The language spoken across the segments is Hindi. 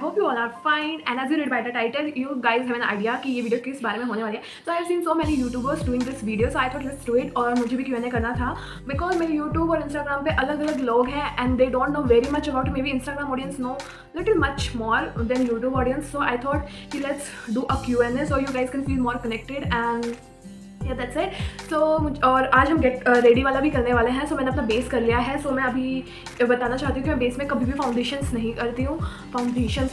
Hope you all are fine and as you read by the title you guys have an idea कि ये वीडियो किस बारे में होने वाली है. So I have seen so many YouTubers doing this video, so I thought let's do it. और मुझे भी Q&A करना था बिकॉज मेरे YouTube और Instagram पे अलग अलग लोग हैं and they don't know very much about maybe Instagram audience know little much more than YouTube audience. So I thought कि let's do a Q&A so you guys can feel more connected and या दैट्स इट. सो और आज हम गेट रेडी वाला भी करने वाले हैं. सो मैंने अपना बेस कर लिया है. सो मैं अभी बताना चाहती हूँ कि मैं बेस में कभी भी फाउंडेशंस नहीं करती हूँ.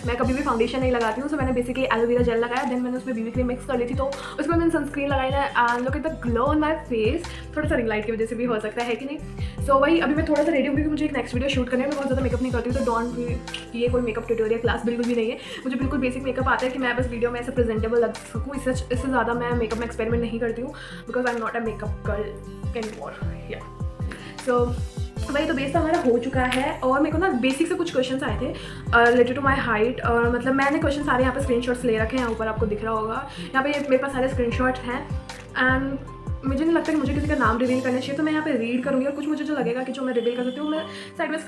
मैं कभी भी फाउंडेशन नहीं लगाती हूँ. सो मैंने बेसिकली एलोवेरा जेल लगाया, देन मैंने उसमें बीबी क्रीम मिक्स कर ली थी, तो उसमें मैंने सनस्क्रीन लगाई है and look at the glow on my face. थोड़ा सा रिंग लाइट की वजह से भी हो सकता है कि नहीं. सो वही अभी मैं थोड़ा सा रेडी हूँ क्योंकि मुझे एक नेक्स्ट वीडियो शूट करने में बहुत ज़्यादा मेकअप नहीं करती हूँ. तो डोंट ये कोई मेकअप ट्यूटोरियल क्लास बिल्कुल भी नहीं है. मुझे बिल्कुल बेसिक मेकअप आता है कि मैं बस वीडियो में ऐसे प्रेजेंटेबल लग सकूँ. इससे ज़्यादा मैं मेकअप में एक्सपेरिमेंट नहीं करती हूँ because I am not makeup girl anymore. या सो वही तो बेस तो हमारा हो चुका है. और मेरे को ना बेसिक से कुछ क्वेश्चंस आए थे रिलेटेड टू माय हाइट. और मतलब मैंने क्वेश्चन सारे यहाँ पे स्क्रीनशॉट्स ले रखे हैं. ऊपर आपको दिख रहा होगा यहाँ पे मेरे पास सारे स्क्रीनशॉट्स हैं एंड मुझे नहीं लगता कि मुझे किसी का नाम रिवील करना चाहिए. तो मैं यहाँ पे रीड करूँगी और कुछ मुझे जो लगेगा कि जो मैं रिवील कर सकती हूँ मैं साइड में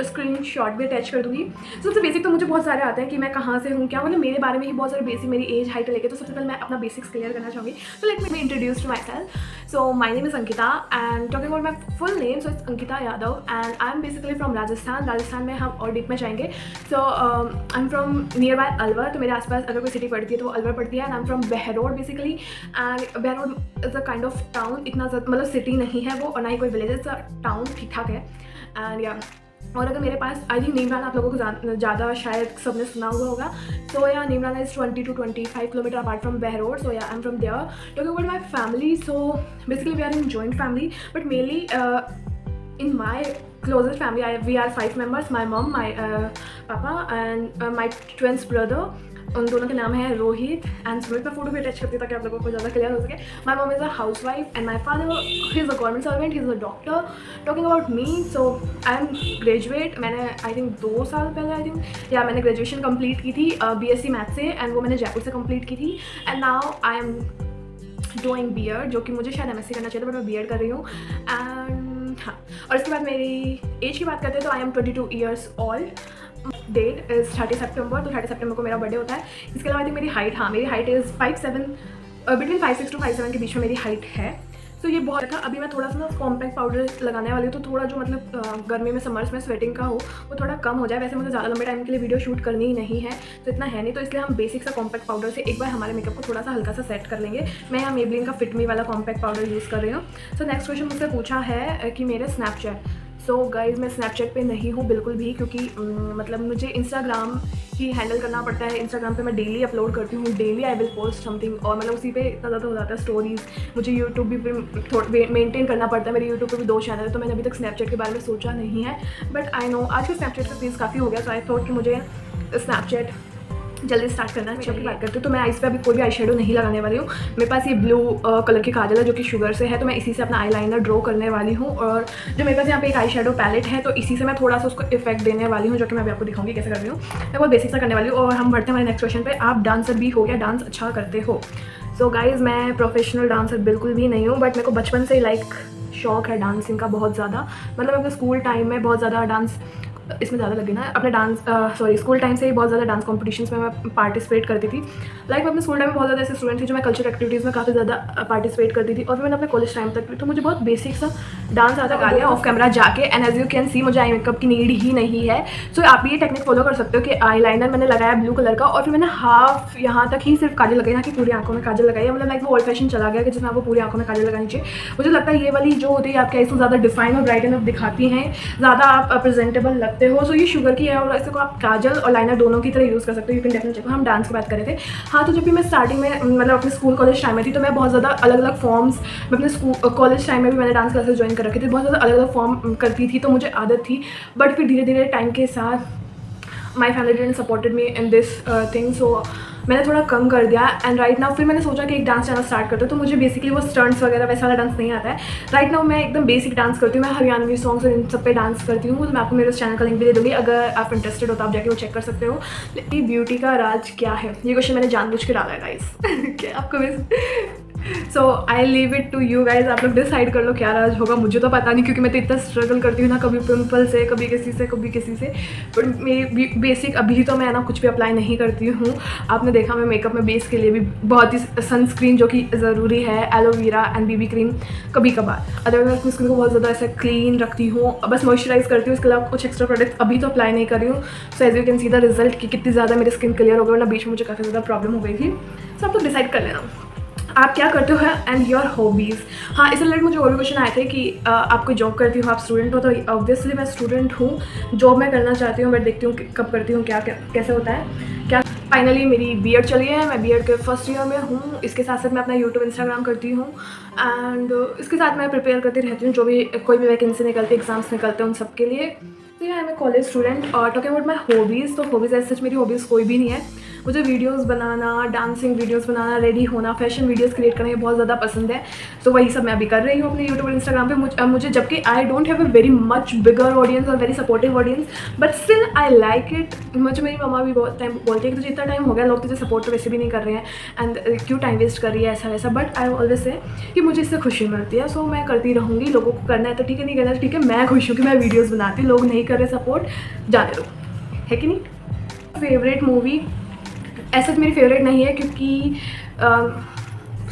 स्क्रीनशॉट भी अटैच कर दूँगी. सबसे बेसिक तो मुझे बहुत सारे आते हैं कि मैं कहाँ से हूँ, क्या मतलब मेरे बारे में ही बहुत सारे बेसिक मेरी एज हाइट लेके. तो सबसे पहले मैं अपना बेसिक्स क्लियर करना चाहूँगी. तो let me introduce to myself. So my name is Ankita and talking about my full name. So it's Ankita Yadav and I am basically from Rajasthan में हम और डीप में जाएंगे. So I am from nearby Alwar. तो मेरे आसपास अगर कोई सिटी पड़ती है तो अलवर पड़ती है. And I am from Behror basically. And Behror is a kind of town. इतना मतलब सिटी नहीं है वो और ना ही कोई विलेज. इट्स अ टाउन, ठीक ठाक है. एंड या और अगर मेरे पास आई थिंक नीमराना आप लोगों को ज़्यादा शायद सबने सुना हुआ होगा. So yeah Neemrana is 20 to 25 kilometre apart from Behror. So yeah I am from there. Talking about my family. So basically we are in joint family but mainly in my closest family we are 5 members. My mom, my papa and my twins brother. उन दोनों के नाम है रोहित एंड सुमित. मैं फोटो भी अटैच करती हूँ ताकि आप लोगों को ज़्यादा क्लियर हो सके. My mom is a house wife and my father he is a government servant. He is a doctor. Talking about me. So I M graduate. मैंने आई थिंक 2 साल पहले मैंने ग्रेजुएशन कंप्लीट की थी BSc मैथ से एंड वो मैंने जयपुर से कंप्लीट की थी. And now I am doing BEd जो कि मुझे शायद MSc करना चाहिए था बट मैं BEd कर रही हूँ. एंड हाँ, और इसके बाद मेरी एज की बात करते हैं तो I M 22 years old. That is 30 सितंबर. तो 30 सितंबर को मेरा बर्थडे होता है. इसके अलावा आई थिंक मेरी हाइट इज़ 5'7", बिटवीन 5'6" to 5'7" के बीच में मेरी हाइट है. तो ये बहुत था. अभी मैं थोड़ा सा ना कॉम्पैक्ट पाउडर लगाने वाली हूँ तो थोड़ा जो मतलब गर्मी में समर्स में स्वेटिंग का हो वो थोड़ा कम हो जाए. वैसे मुझे ज़्यादा लंबे टाइम के लिए वीडियो शूट करनी ही नहीं है तो इतना है नहीं. तो इसलिए हम बेसिक सा कॉम्पैक्ट पाउडर से एक बार हमारे मेकअप को थोड़ा सा हल्का सा सेट कर लेंगे. मैं यहाँ मेबलिन का फिट मी वाला कॉम्पैक्ट पाउडर यूज़ कर रही हूँ. सो नेक्स्ट क्वेश्चन मुझसे पूछा है कि मेरे स्नैपचैट. सो गाइज मैं स्नैपचैट पे नहीं हूँ बिल्कुल भी क्योंकि मतलब मुझे इंस्टाग्राम ही हैंडल करना पड़ता है. इंस्टाग्राम पे मैं डेली अपलोड करती हूँ. Daily I will post something और मतलब उसी पे इतना ज़्यादा हो जाता है स्टोरीज़. मुझे यूट्यूब भी थोड़ा मेंटेन करना पड़ता है. मेरे यूट्यूब पे भी 2 चैनल है तो मैंने अभी तक स्नैपचैट के बारे में सोचा नहीं है. बट आई नो आज के स्नैपचैट का फेस काफ़ी हो गया. तो आई थॉट कि मुझे स्नैपचैट जल्दी स्टार्ट करना है. मेकअप की बात करती हूँ तो मैं आइस पे अभी कोई भी आई शेडो नहीं लगाने वाली हूँ. मेरे पास ये ब्लू कलर की काजल है जो कि शुगर से है तो मैं इसी से अपना आईलाइनर ड्रॉ करने वाली हूँ. और जो मेरे पास यहाँ पे एक आई शेडो पैलेट है तो इसी से मैं थोड़ा सा उसको इफेक्ट देने वाली हूँ जो कि मैं अभी आपको दिखाऊंगी कैसे कर रही हूँ. मैं बहुत बेसिक सा करने वाली हूँ. और हम बढ़ते हैं हमारे नेक्स्ट क्वेश्चन पे. आप डांसर भी हो गया, डांस अच्छा करते हो? सो गाइज़ मैं प्रोफेशनल डांसर बिल्कुल भी नहीं हूँ बट मेरे को बचपन से ही शौक है डांसिंग का बहुत ज़्यादा. मतलब अपने स्कूल टाइम में बहुत ज़्यादा डांस इसमें ज़्यादा लगे ना अपने स्कूल टाइम से ही बहुत ज़्यादा डांस कॉम्पिटिशन्स में मैं पार्टिसिपेट करती थी. मैं अपने स्कूल टाइम में बहुत ज़्यादा ऐसे स्टूडेंट थी जो मैं कल्चरल एक्टिविटीज़ में काफ़ी ज़्यादा पार्टिसिपेट करती थी. और फिर मैंने अपने कॉलेज टाइम तक भी तो मुझे बहुत बेसिक सा डांस आता गा लिया ऑफ कैमरा जाके. And as you can see मुझे आई मेकअप की नीड ही नहीं है. सो आप ये टेक्निक फॉलो कर सकते हो कि आई लाइनर मैंने लगाया ब्लू कलर का और फिर मैंने हाफ यहाँ तक ही सिर्फ काजल लगाई, यहाँ की पूरी आंखों में काजल लगाई. मतलब वो ओल्ड फैशन चला गया कि जिसमें आपको पूरी आंखों में काजल लगानी चाहिए. मुझे लगता है ये वाली जो होती है आपके आईज ज़्यादा डिफाइन और ब्राइट एनफ दिखाती हैं, ज़्यादा आप प्रेजेंटेबल लगते हो. सो ये शुगर की है और इसको आप काजल और लाइनर दोनों की तरह यूज़ कर सकते हो. You can definitely check. हम डांस की बात कर रहे थे. हाँ, तो जब भी मैं स्टार्टिंग में मतलब अपने स्कूल कॉलेज टाइम में थी तो मैं बहुत ज़्यादा अलग अलग फॉर्म्स मैं अपने स्कूल कॉलेज टाइम में भी मैंने डांस क्लासेस ज्वाइन कर रखी थी. बहुत ज़्यादा अलग अलग फॉर्म करती थी तो मुझे आदत थी. बट फिर धीरे धीरे टाइम के साथ my family didn't supported me in this thing. सो मैंने थोड़ा कम कर दिया. एंड राइट नाउ फिर मैंने सोचा कि एक डांस चैनल स्टार्ट करते हो. तो मुझे बेसिकली वो स्टंट्स वगैरह वैसा वाला डांस नहीं आता है. राइट नाउ मैं एकदम बेसिक डांस करती हूँ. मैं हरियाणवी सॉन्ग्स और इन सब पे डांस करती हूँ. तो मैं आपको मेरे उस चैनल का लिंक भी दे दूँगी. अगर आप इंटरेस्टेड हो तो आप जाके वो चेक कर सकते हो. लेकिन ब्यूटी का राज क्या है, ये क्वेश्चन मैंने जानबूझ के डाला है गाइस. क्या आपको so I leave it to you guys, आप लोग डिसाइड कर लो क्या राज होगा। मुझे तो पता नहीं, क्योंकि मैं तो इतना स्ट्रगल करती हूँ ना, कभी पिंपल से, कभी किसी से, कभी किसी से। बट मेरी बेसिक अभी तो मैं ना कुछ भी अप्लाई नहीं करती हूँ। आपने देखा मैं मेकअप में बेस के लिए भी बहुत ही सनस्क्रीन जो कि ज़रूरी है, एलोवेरा एंड बीबी क्रीम कभी कभार। अदरवाइज मैं अपनी स्किन को बहुत ज़्यादा ऐसे क्लीन रखती हूँ, बस मॉइस्चराइज करती हूँ, इसके अलावा कुछ एक्स्ट्रा प्रोडक्ट अभी तो अप्लाई नहीं कर रही हूँ। So as you can see the result कि कितनी ज़्यादा मेरी स्किन क्लियर हो गई, वरना बीच में मुझे काफ़ी ज़्यादा प्रॉब्लम हो गई थी। सो आप लोग डिसाइड कर लेना आप क्या करते हो एंड योर हॉबीज़। हाँ, इससे रिलेटेड मुझे और भी क्वेश्चन आए थे कि आप कोई जॉब करती हो, आप स्टूडेंट हो। तो ऑब्वियसली मैं स्टूडेंट हूँ, जॉब मैं करना चाहती हूँ, बट देखती हूँ कब करती हूँ, क्या कैसे होता है क्या। फाइनली मेरी बीएड चली है, मैं बीएड के फर्स्ट ईयर में हूँ। इसके साथ साथ मैं अपना यूट्यूब इंस्टाग्राम करती हूँ एंड इसके साथ मैं प्रिपेयर करती रहती हूँ, जो भी कोई भी वैकेंसी निकलती है, एग्जाम्स निकलते हैं उन सब के लिए। तो I am a college student. और टॉकिंग अबाउट माई हॉबीज़, तो हॉबीज़ एज सच मेरी हॉबीज़ कोई भी नहीं है। मुझे वीडियोस बनाना, डांसिंग वीडियोस बनाना, रेडी होना, फैशन वीडियोस क्रिएट करना ये बहुत ज़्यादा पसंद है। तो वही सब मैं अभी कर रही हूँ अपने यूट्यूब और इंस्टाग्राम पे। मुझे जबकि I don't have a very much bigger audience और very supportive audience, but still I like it. मुझे मेरी मम्मा भी बहुत टाइम बोलती है कि तुझे इतना टाइम हो गया, लोग तुझे सपोर्ट तो वैसे भी नहीं कर रहे हैं एंड क्यों टाइम वेस्ट कर रही है, ऐसा वैसा। बट आई ऑलवेज से कि मुझे इससे खुशी मिलती है, सो मैं करती रहूँगी। लोगों को करना है तो ठीक है, नहीं करना है तो ठीक है। मैं खुश हूँ कि मैं वीडियोज़ बनाती हूँ, लोग नहीं कर रहे सपोर्ट, जाने दो, है कि नहीं। फेवरेट मूवी ऐसा मेरी फेवरेट नहीं है, क्योंकि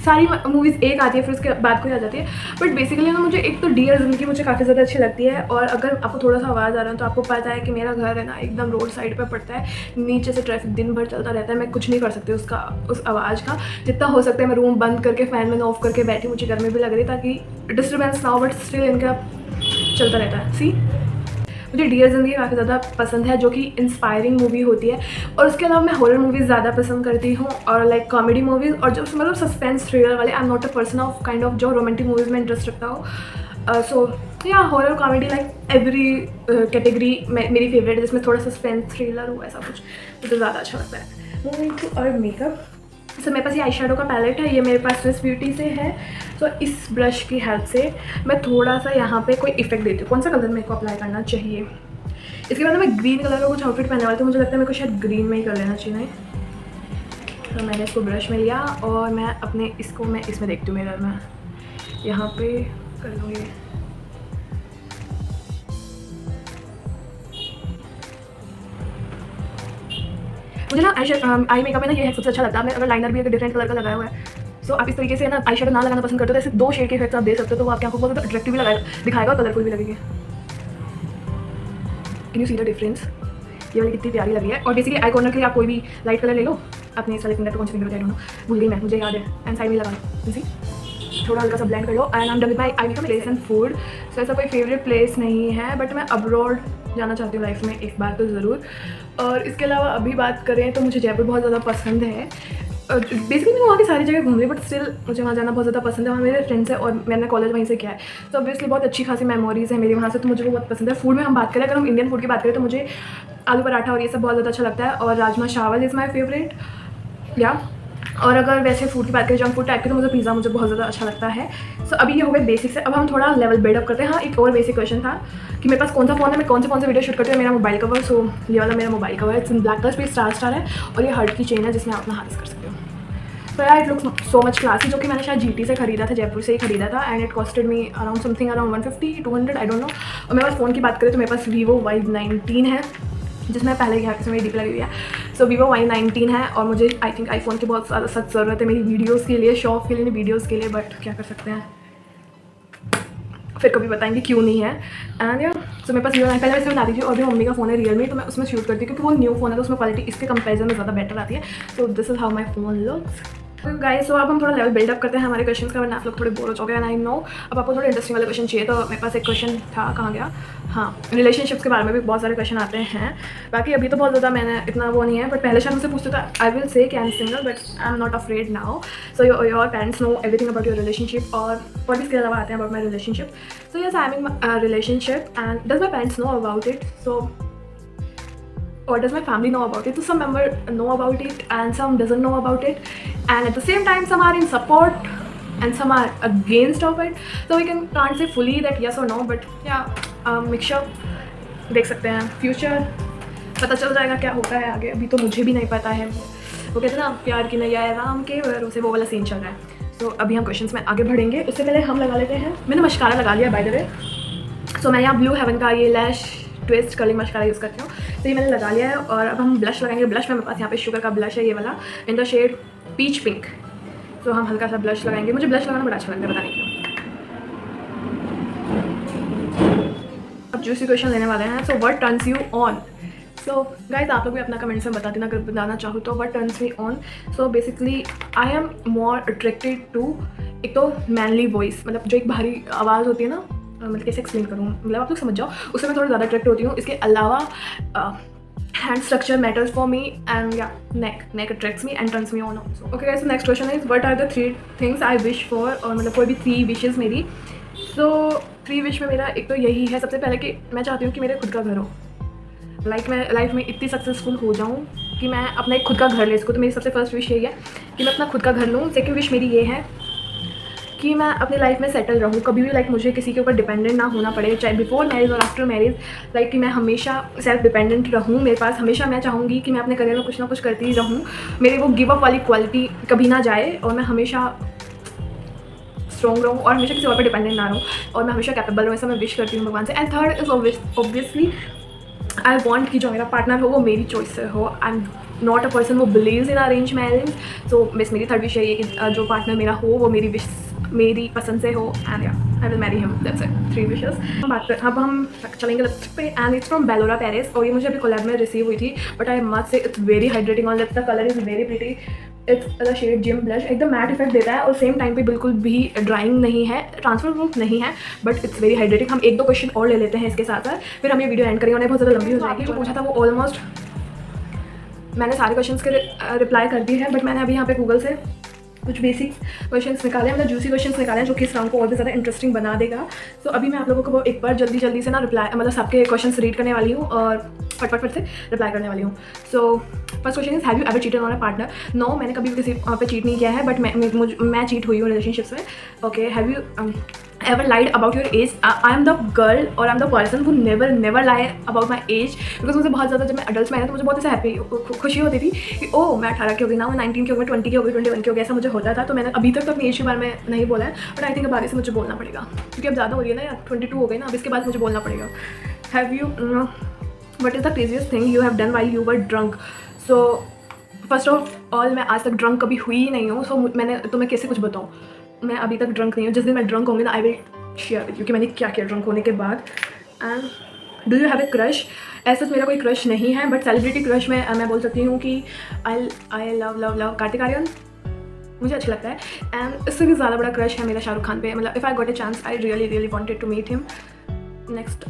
सारी मूवीज़ एक आती है फिर उसके बाद कोई आ जाती है। बट बेसिकली ना मुझे एक तो डियर ज़िंदगी मुझे काफ़ी ज़्यादा अच्छी लगती है। और अगर आपको थोड़ा सा आवाज़ आ रहा है तो आपको पता है कि मेरा घर है ना एकदम रोड साइड पे पड़ता है, नीचे से ट्रैफिक दिन भर चलता रहता है। मैं कुछ नहीं कर सकती उस आवाज़ का। जितना हो सकता है मैं रूम बंद करके फ़ैन मैंने ऑफ करके बैठी, मुझे गर्मी भी लग रही ताकि डिस्टर्बेंस ना हो, बट स्टिल इनका चलता रहता है। सी मुझे डियर ज़िंदगी काफ़ी ज़्यादा पसंद है, जो कि इंस्पायरिंग मूवी होती है। और उसके अलावा मैं हॉरर मूवीज़ ज़्यादा पसंद करती हूँ और लाइक कॉमेडी मूवीज़, और जो मतलब सस्पेंस थ्रिलर वाले। I am not a person of kind of जो रोमांटिक मूवीज़ में इंटरेस्ट रखता हो। सो या horror comedy like every category मेरी फेवरेट है, जिसमें थोड़ा सस्पेंस थ्रिलर हो, ऐसा कुछ मुझे ज़्यादा अच्छा लगता है। मूविंग टू और मेकअप, सो मेरे पास ये आई शेडो का पैलेट है, ये मेरे पास स्विस ब्यूटी से है। सो इस ब्रश की हेल्प से मैं थोड़ा सा यहाँ पे कोई इफेक्ट देती हूँ, कौन सा कलर मेरे को अप्लाई करना चाहिए। इसके बाद मैं ग्रीन कलर का कुछ आउटफिट पहनने वाली थी, मुझे लगता है मेरे को शायद ग्रीन में ही कर लेना चाहिए। तो मैंने इसको ब्रश में लिया और मैं अपने इसको मैं इसमें देखती हूँ मिरर में, यहाँ पे कर लूँगी। मुझे ना आई मेकअप में ना ये सबसे अच्छा लगता है। अगर लाइनर भी अगर डिफरेंट कलर का लगाया हुआ है, सो आप इस तरीके से ना आई शेडो ना लगाना पसंद करते हो तो ऐसे 2 शेड के इफेक्ट्स आप दे सकते हो, तो वो आपकी आंखों को बहुत ज़्यादा अट्रैक्टिव भी दिखाएगा और कलरफुल भी लगेगी। Can you see the difference, ये वाली कितनी प्यारी लग रही है। और बेसिकली आई कॉर्नर के लिए आप कोई भी लाइट कलर ले लो, अपने सारे फिंगर पे कौन सी फिंगर पे भूल गई मैं, मुझे याद है, एंड साइड में लगा लो, सी थोड़ा हल्का सा ब्लेंड कर लो। And I am done with my eye makeup place and food. So ऐसा कोई फेवरेट प्लेस नहीं है, बट मैं अब्रॉड जाना चाहती हूँ लाइफ में एक बार तो ज़रूर। और इसके अलावा अभी बात करें तो मुझे जयपुर बहुत ज़्यादा पसंद है। बेसिकली मैंने वहाँ की सारी जगह घूम ली, बट स्टिल मुझे वहाँ जाना बहुत ज़्यादा पसंद है। वहाँ मेरे फ्रेंड्स हैं और मैंने कॉलेज वहीं से किया है, तो ऑब्वियसली बहुत अच्छी खासी मेमोरीज़ है मेरी वहाँ से, तो मुझे वो बहुत पसंद है। फूड में हम बात करें, अगर हम इंडियन फूड की बात करें तो मुझे आलू पराठा और ये सब बहुत ज़्यादा अच्छा लगता है, और राजमा चावल इज़ माई फेवरेट या। और अगर वैसे फूड की बात करें जंक फूड टाइप की, तो मुझे पिज़्ज़ा मुझे बहुत ज़्यादा अच्छा लगता है। सो अभी ये हो गए बेसिक से, अब हम थोड़ा लेवल बिल्डअप करते हैं। हाँ, एक और बेसिक क्वेश्चन था कि मेरे पास कौन सा फ़ोन है, मैं कौन से वीडियो शूट करती हूँ। मेरा मोबाइल कवर, सो ये वाला मेरा मोबाइल कवर है, इट्स इन ब्लैक कलर पे स्टार है, और ये हर्ट की चेन है जिसमें आप अपना हाथ कर सकते हो। तो यार it looks so much classy, जो कि मैंने शायद जीटी से खरीदा था, जयपुर से ही खरीदा था, and it costed me around something around 150-200 I don't know. और मेरे पास फ़ोन की बात करें तो मेरे पास Vivo Y19 है, जिसमें पहले यहाँ से मेरी डिप लगी हुई है। सो Vivo Y19 है, और मुझे आई थिंक आईफोन की बहुत ज़्यादा सख्त ज़रूरत है मेरी वीडियोज़ के लिए, शौक के लिए, वीडियोज़ के लिए, बट क्या कर सकते हैं, फिर कभी बताएंगे क्यों नहीं है। एंड यार सो मेरे पास Vivo 9 पहले वैसे बना दीजिए, और भी मम्मी का फ़ोन है Realme, तो मैं उसमें शूट करती हूँ क्योंकि वो न्यू फ़ोन है, तो उसमें क्वालिटी इसके कंपेरिजन में ज़्यादा बेटर आती है। So this is how my phone looks guys. So अब हम थोड़ा लेवल बिल्डअप करते हैं हमारे क्वेश्चंस का, वरना आप लोग थोड़े बोर हो जाओगे। एंड आई नो अब आपको थोड़े इंटरेस्टिंग वाले क्वेश्चन चाहिए, तो मेरे पास एक क्वेश्चन था, कहाँ गया, हाँ, रिलेशनशिप्स के बारे में भी बहुत सारे क्वेश्चन आते हैं। बाकी अभी तो बहुत ज़्यादा मैंने इतना वो नहीं है, बट पहले शायद मुझसे पूछते था, आई विल से कि I am single, but I am not afraid now. So your parents know everything about your relationship, और भी इसके अलावा आते हैं about my relationship. So yes, I am in relationship and does my parents know about it, so or does my family know about it? So some member know about it and some doesn't know about it, and at the same time some are in support and some are against of it, so we can't say fully that yes or no, but yeah, mixture देख सकते हैं। फ्यूचर पता चल जाएगा क्या होता है आगे, अभी तो मुझे भी नहीं पता है। वो कहते हैं ना, प्यार की नैया है राम के भरोसे, वो वाला सीन चल रहा है। सो अभी हम क्वेश्चंस में आगे बढ़ेंगे, उससे पहले हम लगा लेते हैं। मैंने मस्कारा लगा लिया बाय द वे। सो मैं यहाँ ब्लू हेवन का ये लैश ट्विस्ट कर्लिंग मस्कारा यूज़ करती हूँ, तो ये मैंने लगा लिया है। और अब हम ब्लश लगाएंगे। ब्लश में मेरे पास यहाँ पे शुगर का ब्लश है, ये वाला in the shade peach pink. तो हम हल्का सा ब्लश लगाएंगे। मुझे ब्लश लगाना बड़ा अच्छा लगता है, पता नहीं क्यों। अब जूसी क्वेश्चन लेने वाले हैं। So what turns you on? So guys आप लोग भी अपना कमेंट्स में बता देना अगर बताना चाहो तो। What turns me on? So basically I am more attracted to, एक तो मैनली वॉइस, मतलब जो एक भारी आवाज़ होती है ना, मतलब कैसे एक्सप्लेन करूँ, मतलब आप लोग समझ जाओ, उससे मैं थोड़ा ज़्यादा अट्रैक्ट होती हूँ। इसके अलावा hand structure matters for me and yeah neck attracts me and turns me on also. Okay guys, so next question is what are the 3 things I wish for, और मतलब कोई भी 3 विशेज़ मेरी। सो 3 विश में मेरा एक तो यही है सबसे पहले कि मैं चाहती हूँ कि मेरे खुद का घर हो। लाइक मैं लाइफ में इतनी सक्सेसफुल हो जाऊँ कि मैं अपना एक खुद का घर ले सकूँ। तो मेरी सबसे फर्स्ट विश यही है कि मैं अपना खुद का घर लूँ। सेकंड विश मेरी ये है कि मैं अपनी लाइफ में सेटल रहूँ, कभी भी लाइक मुझे किसी के ऊपर डिपेंडेंट ना होना पड़े, चाहे बिफोर मैरिज और आफ्टर मैरिज। लाइक कि मैं हमेशा सेल्फ डिपेंडेंट रहूँ। मेरे पास हमेशा, मैं चाहूँगी कि मैं अपने करियर में कुछ ना कुछ करती रहूँ, मेरी वो गिव अप वाली क्वालिटी कभी ना जाए, और मैं हमेशा स्ट्रॉन्ग रहूँ और हमेशा किसी और पर डिपेंडेंट ना रहूँ, और मैं हमेशा कैपेबल रहूँ। ऐसा मैं विश करती हूँ भगवान से। And third is obviously I want कि जो मेरा पार्टनर हो वो मेरी चॉइस से हो। I am not a person वो बिलीव्स इन अरेंज मैरिज। सो बस मेरी थर्ड विश है कि जो पार्टनर मेरा हो वो मेरी पसंद से हो, एंड या I will marry him. That's it, 3 wishes. अब हम चलेंगे लिपस्टिक पे, and it's from Bellora Paris, और ये मुझे अभी कोलैब में रिसीव हुई थी। But I must say it's very hydrating on lips, the colour is very pretty. It's the shade gym blush, एकदम मैट इफेक्ट देता है और सेम टाइम पे बिल्कुल भी ड्राइंग नहीं है, ट्रांसफर प्रूफ नहीं है, बट इट्स वेरी हाइड्रेटिंग। हम 1-2 क्वेश्चन और ले लेते हैं इसके साथ साथ, फिर हम ये वीडियो एंड करेंगे। उन्हें बहुत ज़्यादा लंबी हो जाएगी। जो पूछा था वो ऑलमोस्ट मैंने सारे क्वेश्चन के रिप्लाई कर दिए हैं, बट मैंने अभी यहाँ पे गूगल से कुछ बेसिक क्वेश्चन्स निकाले हैं, मतलब जूसी क्वेश्चंस निकाले हैं, जो कि इस राउंड को और भी ज़्यादा इंटरेस्टिंग बना देगा। तो अभी मैं आप लोगों को एक बार जल्दी से ना रिप्लाई, मतलब सबके क्वेश्चंस रीड करने वाली हूँ और फटफट से रिप्लाई करने वाली हूँ। So first question is have you ever cheated on a partner? No, मैंने कभी भी किसी पे चीट नहीं किया है, बट मैं चीट हुई हूँ रिलेशनशिप्स में। Okay, have you ever lied about your age? I am the girl और I am the person who never lie about my age, because मुझे बहुत ज़्यादा, जब मैं अडल्ट में आई तो मुझे बहुत ऐसा हैप्पी खुशी होती थी कि ओह मैं 18 की हो गई ना, मैं 19 की हो गई, 20 की हो गई, 21 की हो गई, ऐसा मुझे होता था। तो मैंने अभी तक तो अपनी एज के बारे में नहीं बोला है, बट आई थिंक अब आगे से मुझे बोलना पड़ेगा, क्योंकि अब ज़्यादा हो रही है ना यार, 22 हो गई ना, अब इसके बाद मुझे बोलना पड़ेगा। Have you what is the craziest thing you have done while you were drunk? So first of all मैं आज तक ड्रंक कभी हुई ही नहीं हूँ। सो मैंने तुम्हें कैसे कुछ बताऊँ, मैं अभी तक ड्रंक नहीं हूँ। जिस दिन मैं ड्रंक होंगी ना, I will share with you कि मैंने क्या किया ड्रंक होने के बाद। And do you have a crush? ऐसा मेरा कोई क्रश नहीं है, बट सेलिब्रिटी क्रश में मैं बोल सकती हूँ कि आई लव कार्तिक आर्यन, मुझे अच्छा लगता है। एंड इससे भी ज़्यादा बड़ा क्रश है मेरा शाहरुख खान पे, मतलब if I got a chance I really wanted to meet him. Next,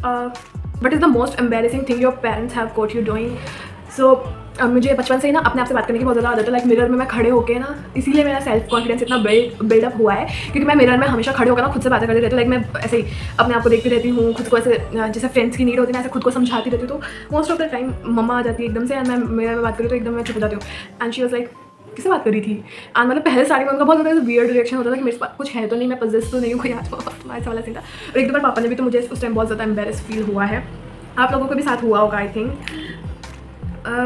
what is the most embarrassing thing your parents have caught you doing? So मुझे बचपन से ही ना अपने आप से बात करने की बहुत ज़्यादा आदत है। लाइक मिरर में मैं खड़े होकर ना, इसीलिए मेरा सेल्फ कॉन्फिडेंस इतना बिल्डअप हुआ है, क्योंकि मैं मिरर में हमेशा खड़े होकर ना खुद से बातें करती रहती हूँ। लाइक मैं ऐसे ही अपने आप को देखती रहती हूँ, खुद को ऐसे जैसे फ्रेंड्स की नीड होती है ना, ऐसे खुद को समझाती रहती हूँ। तो मोस्ट ऑफ द टाइम मम्मा आ जाती है एकदम से, एंड मैं मिरर में बात करूँ तो एकदम मैं चुप जाती हूँ। एंड शी वाज लाइक किससे बात करी थी? एंड मतलब पहले स्टार्टिंग में उनका बहुत ज़्यादा वियर्ड रिएक्शन होता था कि मेरे पास कुछ है तो नहीं, मैं पजेस तो नहीं हूँ कोई, ऐसा वाला सीन था। और एक दो बार पापा ने भी, तो मुझे उस टाइम बहुत ज़्यादा एम्बेरस फील हुआ है। आप लोगों को भी साथ हुआ होगा I think.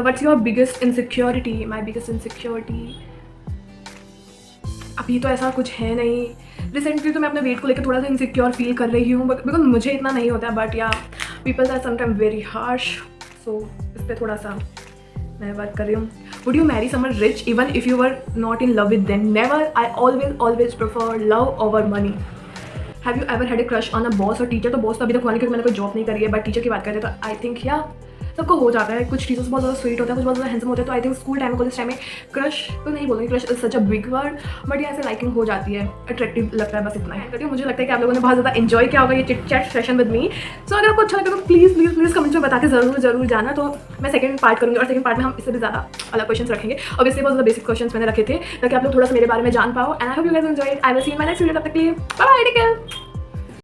What's your biggest insecurity? My biggest insecurity, अभी तो ऐसा कुछ है नहीं। रिसेंटली तो मैं अपने वेट को लेकर थोड़ा सा इनसिक्योर फील कर रही हूँ, बिकॉज मुझे इतना नहीं होता है, but yeah peoples are sometime very harsh. So इस पर थोड़ा सा मैं वर्क कर रही हूँ। Would you marry someone rich even if you were not in love with them? Never, I always prefer love over money. Have you ever had a crush on a boss और टीचर? तो बॉस तो अभी तक हुआ नहीं, क्योंकि मैंने कोई जॉब नहीं करी है, बट टीचर की बात करें तो आई थिंक या सबको हो जाता है। कुछ टीचर्स बहुत ज़्यादा स्वीट होता है, कुछ बहुत ज़्यादा हैंडसम होते हैं। तो I think school time college time में क्रश तो नहीं बोलूँगी, crush is such a big word, but ये ऐसे लाइकिंग हो जाती है, अट्रैक्टिव लगता है, बस इतना ही। मुझे लगता है कि आप लोगों ने बहुत ज़्यादा एंजॉय किया होगा ये chit chat session with me. So अगर आपको अच्छा लगे तो प्लीज़ कमेंट्स में बता के ज़रूर जाना। तो मैं सेकंड पार्ट करूँगी, और सेकंड पार्ट में हम इससे भी ज़्यादा अलग क्वेश्चन रखेंगे। ऑब्वियसली बहुत ज़्यादा बेसिक क्वेश्चन मैंने रखे थे, ताकि आप लोग थोड़ा सा मेरे बारे में जान पाओ। And I hope you guys enjoyed. I will see you in my next video. तब तक के लिए बाय बाय, टेक केयर।